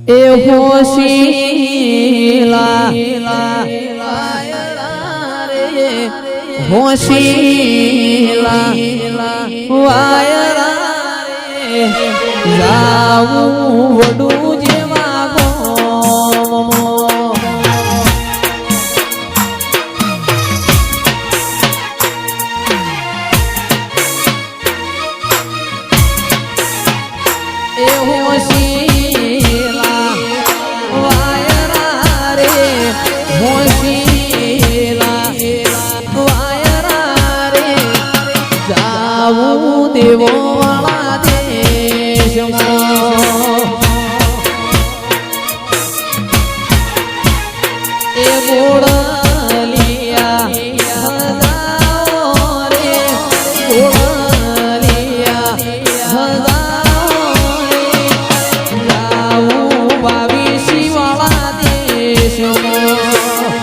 એ હોશીલા હોશીલા વાયરા રે જાવું વડું જેવા ગોમો એ હોશીલા વાયરા રે હોશીલા વાયરા રે જાવું દેવો વાળા દેશમાં એ બોળલિયા હજાઓ રે બોળલિયા હજાઓ રે જાવું બાવીસી વાળા દેશમાં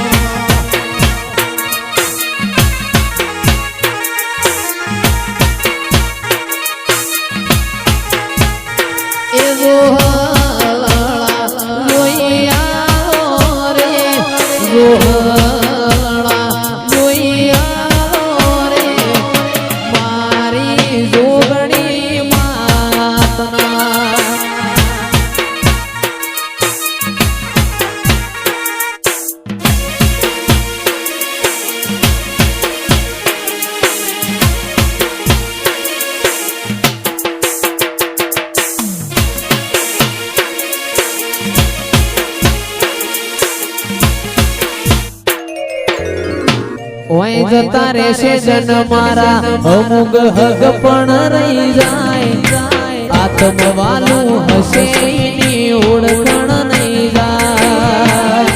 ઓય જતા રહેશે જન મારા અમુક હગ પણ રહી જાય આત્મવાલું હશે એની ઓળખણ નહીં જાય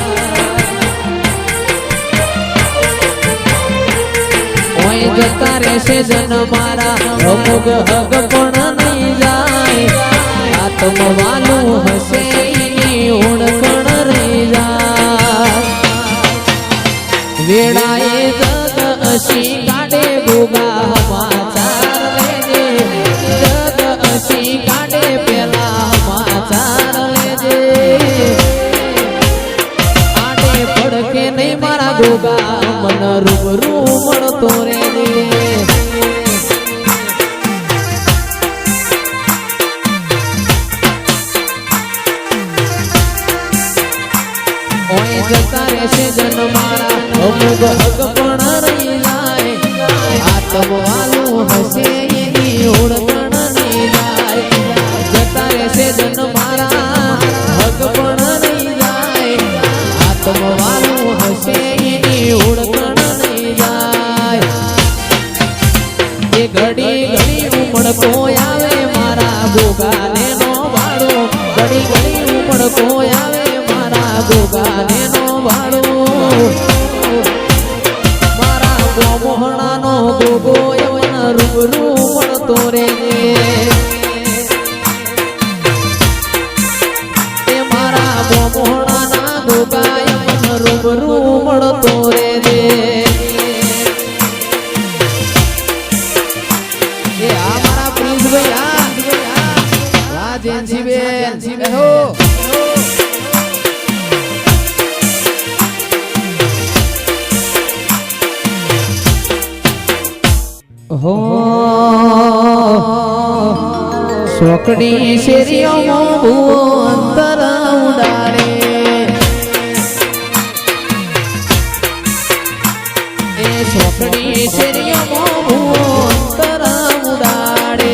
ઓય જતા રહેશે જન મારા અમુક હગ પણ નહીં જાય આત્મવાલું હશે એની ઓળખણ રહી જાય વેળાએ જગ અસી કાઢે ગોગા સમાચાર લેજે જગ અસી કાઢે પેલા સમાચાર લેજે આડે પડકે નહીં મારા ગોગા મન રૂબરૂ મળતો રેજે ઓય જતા રહેશે જન મારા અમુક હક પણ રહી જાય આત્મવાલું હશે એની ઓળખણ નહીં જાય જતા રહેશે જન મારા હક પણ રહી જાય આત્મવાલું હશે એની ઓળખણ નહીં જાય એ ઘડી ઘડી ઉમળકો આવે મારા ગોગાને નો વાળો ઘડી ઘડી ઉમળકો આવે મારા ગોગાને નો વાળો મોહણાનો ગોગો યવન રૂબરૂ મળતો રેજે એ મારા મોહણાના ગોગા યવન રૂબરૂ મળતો રેજે એ આ મારા પ્રિન્સ ભાઈ રાજેનજી બેન હો હો સોકડી શેરીઓમાં ભૂવો અંતર ઉડાડે એ સોકડી શેરીઓમાં ભૂવો અંતર ઉડાડે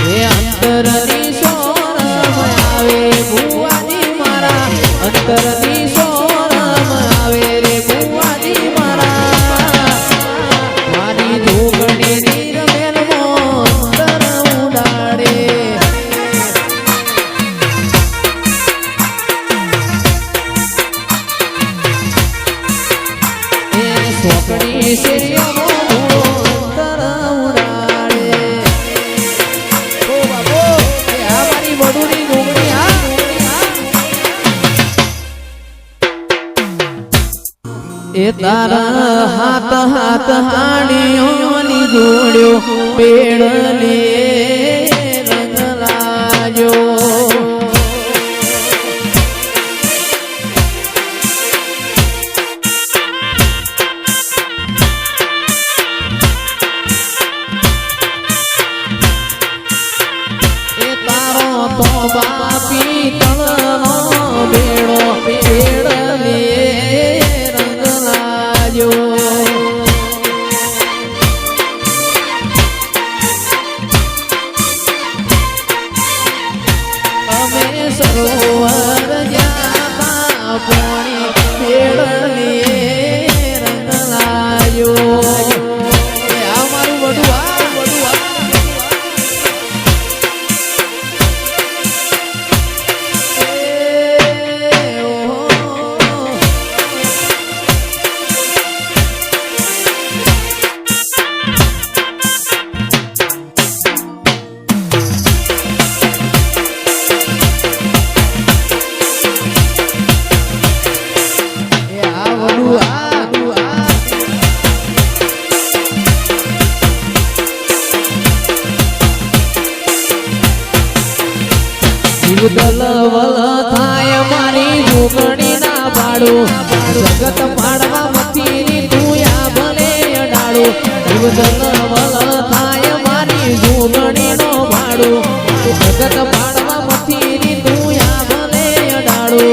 એ અંતરની સોરમ આવે ભૂવાની મારા અંતરની સોરમ આવે રે ભૂવાની મારા મારી જોગણીની રમેલમાં અંતર ઉડાડે એ સોકડી શેરીઓમાં અંતર ઉડાડે ઓ બાબો એ આ મારી વડુની જોગણી એ તારા હાથ હાથ હાડીઓની જોડ્યો પેડ લે તો બાપી તળનો બેડો બેડલે રંગ લાગ્યો અમે સરોવર જ્યાં પાણી બેડલે રંગ લાગ્યો આ મારું બધું દલવલ થાય મારી જોગણી ના પાડો જગત પાડવા મથી તું આ ભલે અડાડો દલવલ થાય મારી જોગણી નો પાડો જગત પાડવા મથી તું આ ભલે અડાડો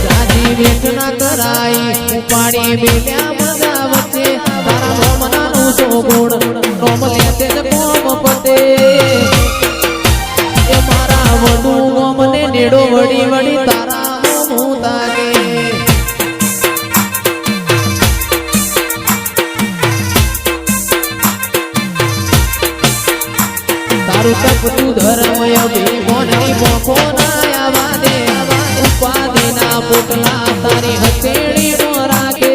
જાજી વેઠ ના કરાઈ ઉપાડી બેલ્યા બધા વચ્ચે તારા મોમનાનું સોગુણ નોમ લેતે જ કોમ પતે મને નેડો વડી વડી તારા હું તારે તારું તપતું ધર્મય બેમોની પોખો ના આવા દે ઉપાધિના પોટલા તારી હથેળી નો રાખે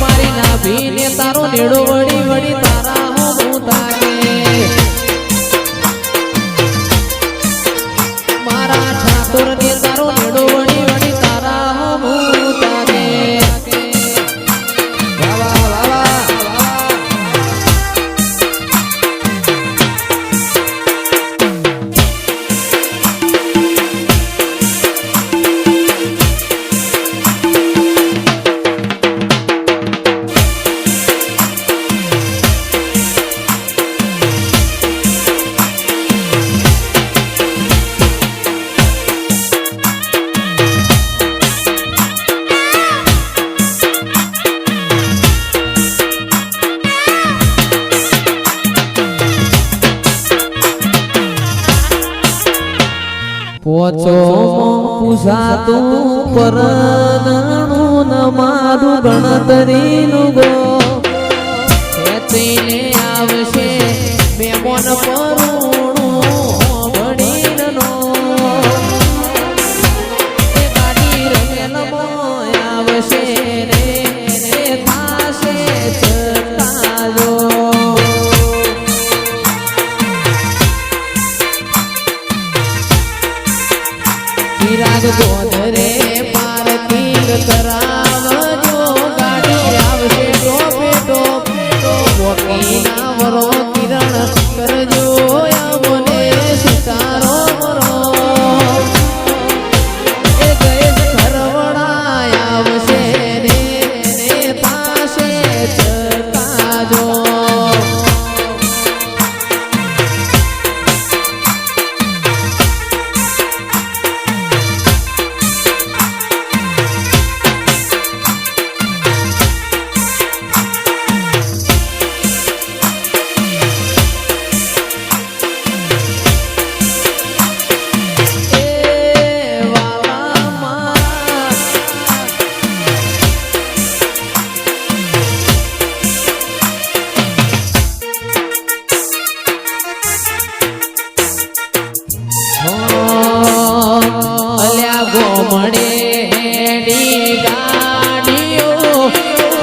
મારી નાભીને તારો નેડો વડી વડી તારા હું તારે તારો નેડો વડી વડી તારા હું તારે પોચો પૂછાતું પરણનું ન મારું ગણતરીનું ગો ખેંચીને આવશે મેમોન પરુણું ભણીનો ગાડી રમેલમાં આવશે રે થાશે છટાજો રાગ ગોધરે પાર્કિંગ કરાવજો ગાડી આવશે ટોપે ટોપ વકીના વરો કિરણ કરજો મને સિતારો મરો એ ગયેશ ઘરવડા આવશે ને પાસે ચકાજો ગોમડે હેડી ગાડીઓ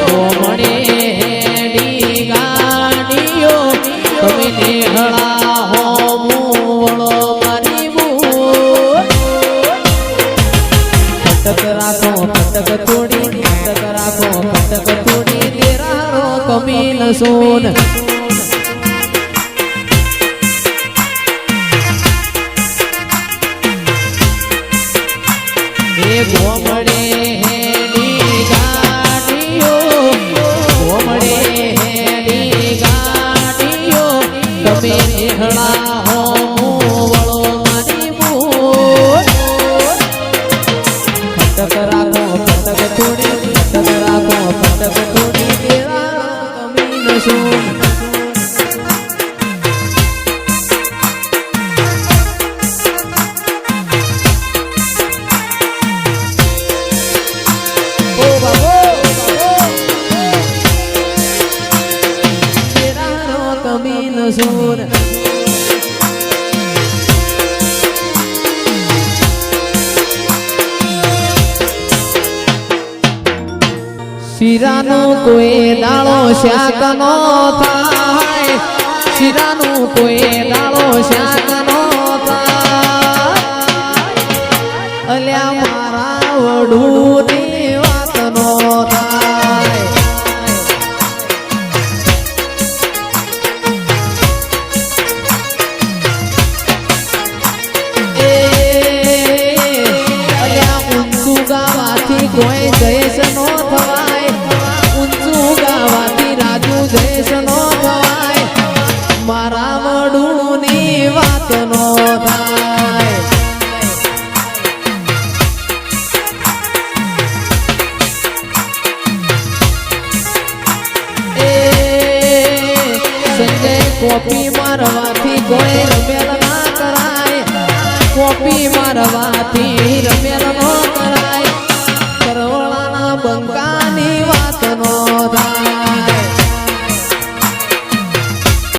ગોમડે હેડી ગાડીઓ તમે નેહળા હો મૂળો મારી ફટક રાખો ફટક થોડી તેરારો કમીલ સોન ગોમડે હેડી ગાડીઓ ગોમડે હેડી ગાડીઓ તમે હેઠળા હો વળો મારી મૂળ ફટક રાખો ફટક થોડી ફટક રાખો ફટક થોડી કેળા કમી નશું શીરાનું કોઈ દાળો શાક નો થાય શીરાનું કોઈ દાળો શાક નો થાય અલ્યા મારા વડુની વાત નો થાય અલ્યા ઊંચું ગાવાથી કોઈ જયેશ નો થવાય ઊંચું ગાવાથી રાજુ જયેશ નો થવાય મારા વડુની વાત નો થાય સંજય કોપી મારવાથી કોઈ રમેલ ના કરાય કોપી મારવાથી રમેલ નો